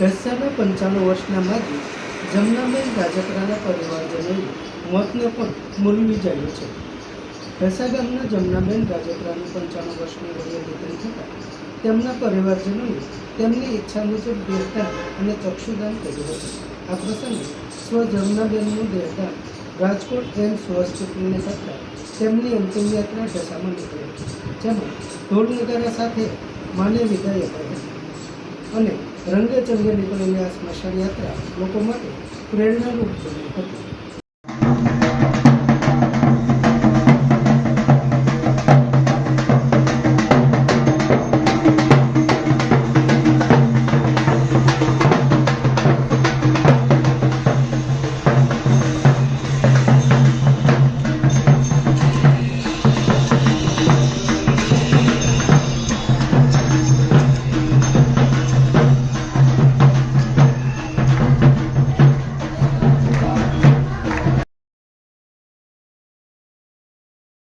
પેશાના 95 વર્ષના માજી જમનાબેન રાજપરાના પરિવારજનોએ મોતને પણ મૂલવી જાળ્યું છે. પેશા ગામના જમનાબેન રાજપરાનું 95 વર્ષની વયે નિધન થતાં તેમના પરિવારજનોએ તેમની ઈચ્છા મુજબ દેહદાન અને ચક્ષુદાન કર્યું હતું. આ પ્રસંગે સ્વ જમનાબેનનું દેહદાન રાજકોટ એમ્સ હોસ્પિટલને કરતા તેમની અંતિમ યાત્રા ઢસામાં નીકળી હતી, જેમાં ઢોલ નગારા સાથે માને વિદાય અપાઈ હતી અને રંગે ચંગે નીકળેલી આ સ્મશાન યાત્રા લોકો માટે પ્રેરણારૂપ બની હતી.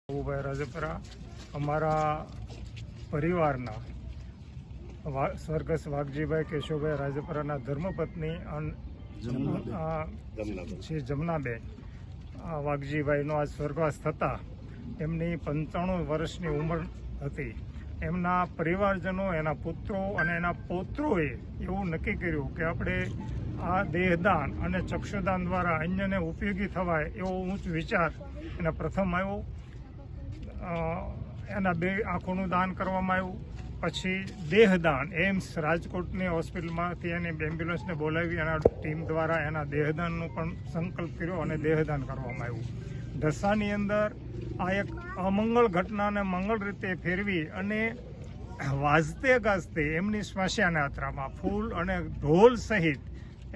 બાબુભાઈ રાજપરા અમારા પરિવારના સ્વર્ગસ્થ વાઘજીભાઈ કેશવભાઈ રાજપરાના ધર્મપત્ની શ્રી જમનાબેન વાઘજીભાઈનો આજ સ્વર્ગવાસ થતાં એમની 95 વર્ષની ઉંમર હતી. એમના પરિવારજનો, એના પુત્રો અને એના પૌત્રોએ એવું નક્કી કર્યું કે આપણે આ દેહદાન અને ચક્ષુદાન દ્વારા અન્યને ઉપયોગી થવાય એવો ઊંચ વિચાર એના પ્રથમ આવ્યો. એના 2 આંખોનું દાન કરવામાં આવ્યું. પછી દેહદાન એમ્સ રાજકોટની હોસ્પિટલમાંથી એની એમ્બ્યુલન્સને બોલાવી એના ટીમ દ્વારા એના દેહદાનનો પણ સંકલ્પ કર્યો અને દેહદાન કરવામાં આવ્યું. ઢસાની અંદર આ એક અમંગળ ઘટનાને મંગળ રીતે ફેરવી અને વાજતે ગાજતે એમની સ્મશાન યાત્રામાં ફૂલ અને ઢોલ સહિત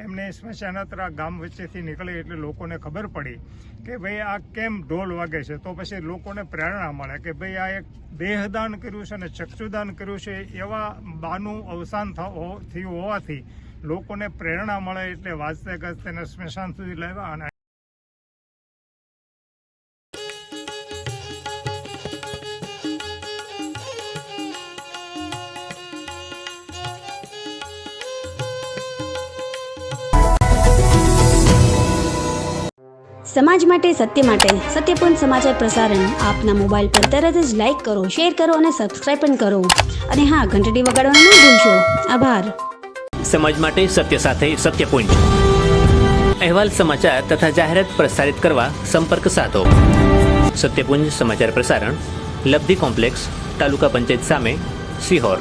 એમને સ્મશાન યાત્રા ગામ વચ્ચેથી નીકળી એટલે લોકોને ખબર પડી કે ભાઈ આ કેમ ઢોલ વાગે છે. તો પછી લોકોને પ્રેરણા મળે કે ભાઈ આ એક દેહદાન કર્યું છે અને ચક્ષુદાન કર્યું છે, એવા બાનું અવસાન થયું હોવાથી લોકોને પ્રેરણા મળે એટલે વાજતે ગાજતે એને સ્મશાન સુધી લાવ્યા. અને સમાજ માટે, સત્યપૂર્ણ સમાચાર પ્રસારણ આપના મોબાઈલ પર તરત જ લાઈક કરો, શેર કરો અને સબસ્ક્રાઈબ પણ કરો. અને હા, ઘંટડી વગાડવાનું ન ભૂલશો. આભાર. સમાજ માટે સત્ય સાથે સત્યપૂર્ણ અહેવાલ, સમાચાર તથા જાહેરાત પ્રસારિત કરવા સંપર્ક સાધો. સત્યપુંજ સમાચાર પ્રસારણ, લબ્ધિ કોમ્પ્લેક્સ, તાલુકા પંચાયત સામે, સિહોર.